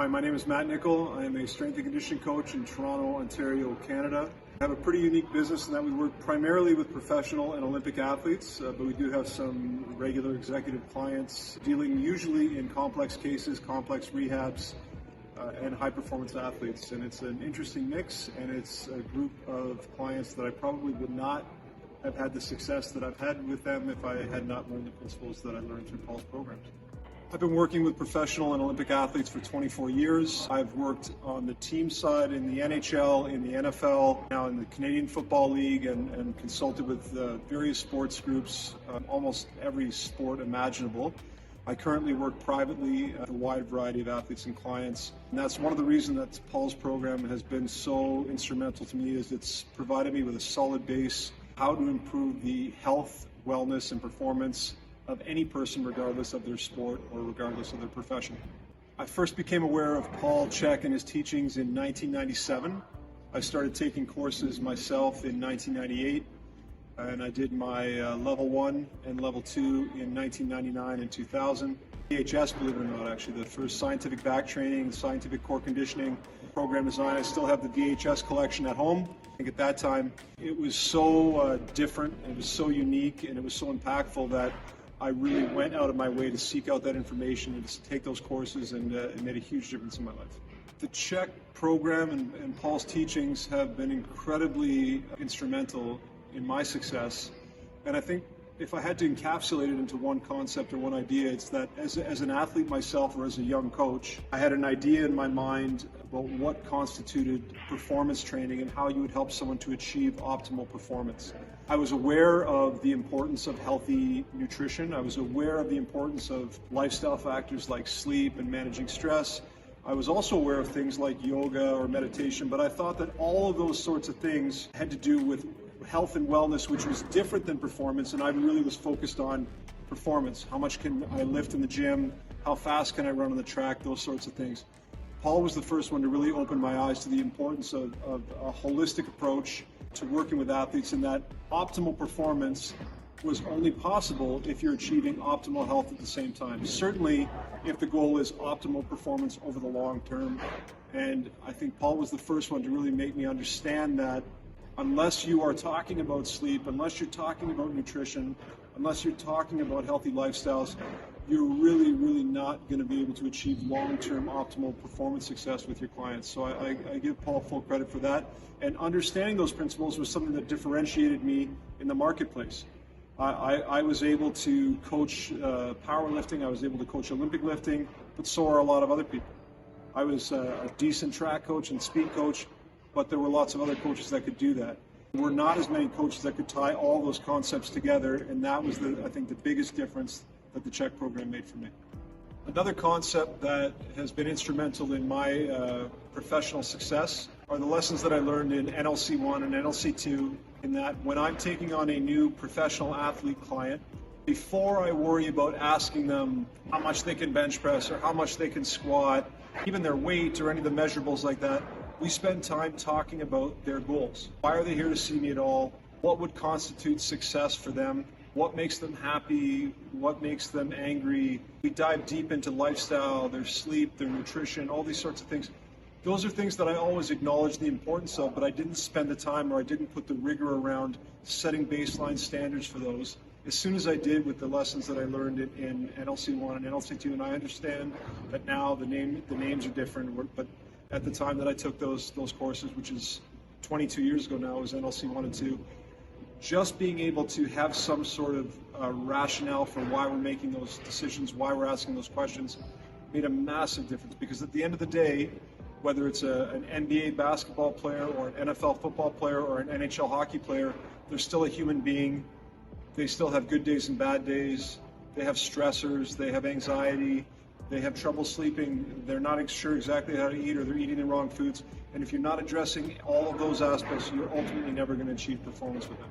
Hi, my name is Nichol. I am a strength and conditioning coach in Toronto, Ontario, Canada. I have a pretty unique business in that we work primarily with professional and Olympic athletes, but we do have some regular executive clients dealing usually in complex cases, complex rehabs, and high-performance athletes. And it's an interesting mix, and it's a group of clients that I probably would not have had the success that I've had with them if I had not learned the principles that I learned through Paul's programs. I've been working with professional and Olympic athletes for 24 years. I've worked on the team side in the NHL, in the NFL, now in the Canadian Football League, and consulted with various sports groups, almost every sport imaginable. I currently work privately with a wide variety of athletes and clients, and that's one of the reasons that Paul's program has been so instrumental to me, is it's provided me with a solid base, how to improve the health, wellness, and performance of any person regardless of their sport or regardless of their profession. I first became aware of Paul CHEK and his teachings in 1997. I started taking courses myself in 1998, and I did my level 1 and level 2 in 1999 and 2000. VHS, believe it or not, actually, the first scientific back training, scientific core conditioning, program design. I still have the VHS collection at home. I think at that time it was so different, it was so unique, and it was so impactful that I really went out of my way to seek out that information and to take those courses, and it made a huge difference in my life. The CHEK program and Paul's teachings have been incredibly instrumental in my success, and I think if I had to encapsulate it into one concept or one idea, it's that as an athlete myself or as a young coach, I had an idea in my mind about what constituted performance training and how you would help someone to achieve optimal performance. I was aware of the importance of healthy nutrition. I was aware of the importance of lifestyle factors like sleep and managing stress. I was also aware of things like yoga or meditation, but I thought that all of those sorts of things had to do with health and wellness, which was different than performance, and I really was focused on performance. How much can I lift in the gym? How fast can I run on the track? Those sorts of things. Paul was the first one to really open my eyes to the importance of a holistic approach to working with athletes, and that optimal performance was only possible if you're achieving optimal health at the same time. Certainly if the goal is optimal performance over the long term. And I think Paul was the first one to really make me understand that unless you are talking about sleep, unless you're talking about nutrition, unless you're talking about healthy lifestyles, you're really not going to be able to achieve long-term optimal performance success with your clients. So I give Paul full credit for that. And understanding those principles was something that differentiated me in the marketplace. I was able to coach powerlifting, I was able to coach Olympic lifting, but so are a lot of other people. I was a decent track coach and speed coach, but there were lots of other coaches that could do that. There were not as many coaches that could tie all those concepts together, and that was, I think, the biggest difference that the CHEK program made for me. Another concept that has been instrumental in my professional success are the lessons that I learned in NLC 1 and NLC 2, in that when I'm taking on a new professional athlete client, before I worry about asking them how much they can bench press or how much they can squat, even their weight or any of the measurables like that, we spend time talking about their goals. Why are they here to see me at all? What would constitute success for them? What makes them happy? What makes them angry? We dive deep into lifestyle, their sleep, their nutrition, all these sorts of things. Those are things that I always acknowledge the importance of, but I didn't spend the time, or I didn't put the rigor around setting baseline standards for those. As soon as I did with the lessons that I learned in NLC 1 and NLC 2, and I understand that now the names are different, but at the time that I took those courses, which is 22 years ago now, was NLC 1 and 2, just being able to have some sort of rationale for why we're making those decisions, why we're asking those questions, made a massive difference. Because at the end of the day, whether it's an NBA basketball player or an NFL football player or an NHL hockey player, they're still a human being. They still have good days and bad days. They have stressors, they have anxiety, they have trouble sleeping, they're not sure exactly how to eat, or they're eating the wrong foods. And if you're not addressing all of those aspects, you're ultimately never going to achieve performance with them.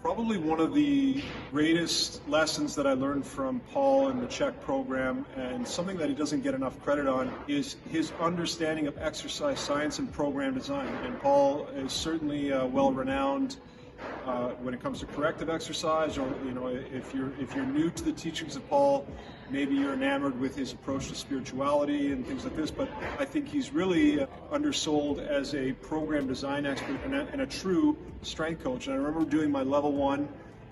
Probably one of the greatest lessons that I learned from Paul and the CHEK program, and something that he doesn't get enough credit on, is his understanding of exercise science and program design. And Paul is certainly well-renowned when it comes to corrective exercise, or if you're new to the teachings of Paul, Maybe you're enamored with his approach to spirituality and things like this, but I think he's really undersold as a program design expert and a true strength coach. And I remember doing my level 1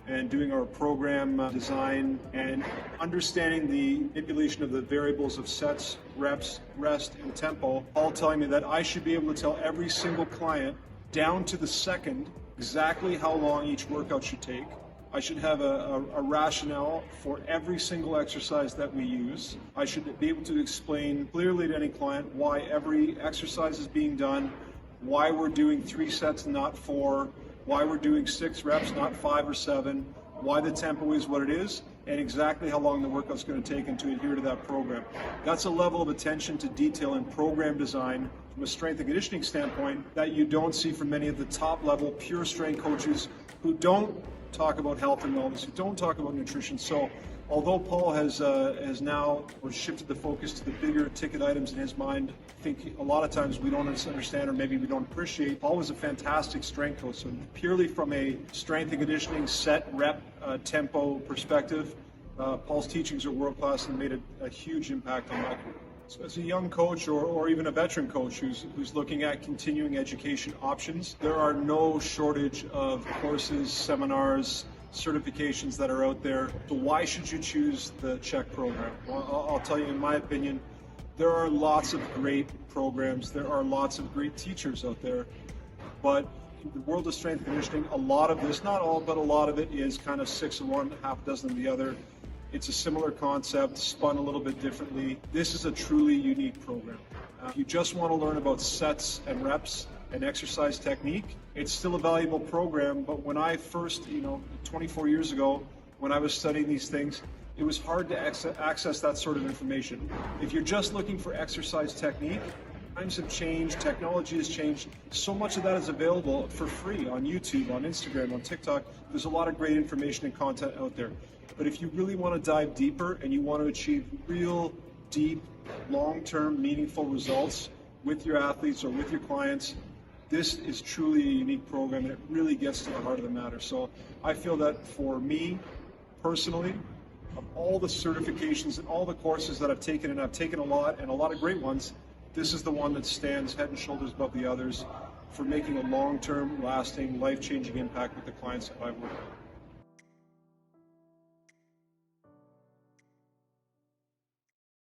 and doing our program design and understanding the manipulation of the variables of sets, reps, rest, and tempo, all telling me that I should be able to tell every single client down to the second exactly how long each workout should take. I should have a rationale for every single exercise that we use. I should be able to explain clearly to any client why every exercise is being done, why we're doing 3 sets and not 4, why we're doing 6 reps, not 5 or 7, why the tempo is what it is, and exactly how long the workout's going to take and to adhere to that program. That's a level of attention to detail in program design from a strength and conditioning standpoint that you don't see from many of the top level pure strength coaches who don't talk about health and wellness, who don't talk about nutrition. So although Paul has now shifted the focus to the bigger ticket items in his mind, I think a lot of times we don't understand or maybe we don't appreciate. Paul was a fantastic strength coach. So purely from a strength and conditioning set, rep, tempo perspective, Paul's teachings are world-class and made a huge impact on my career. So as a young coach or even a veteran coach who's looking at continuing education options, there are no shortage of courses, seminars, certifications that are out there. So why should you choose the CHEK program? Well, I'll tell you, in my opinion, there are lots of great programs. There are lots of great teachers out there. But in the world of strength and conditioning, a lot of this, not all, but a lot of it is kind of 6 of one, half a dozen of the other. It's a similar concept, spun a little bit differently. This is a truly unique program. If you just want to learn about sets and reps and exercise technique, it's still a valuable program. But when I first, 24 years ago, when I was studying these things, it was hard to access that sort of information. If you're just looking for exercise technique, times have changed, technology has changed. So much of that is available for free on YouTube, on Instagram, on TikTok. There's a lot of great information and content out there. But if you really want to dive deeper and you want to achieve real, deep, long-term, meaningful results with your athletes or with your clients, this is truly a unique program and it really gets to the heart of the matter. So I feel that for me, personally, of all the certifications and all the courses that I've taken, and I've taken a lot and a lot of great ones, this is the one that stands head and shoulders above the others for making a long-term, lasting, life-changing impact with the clients that I work with.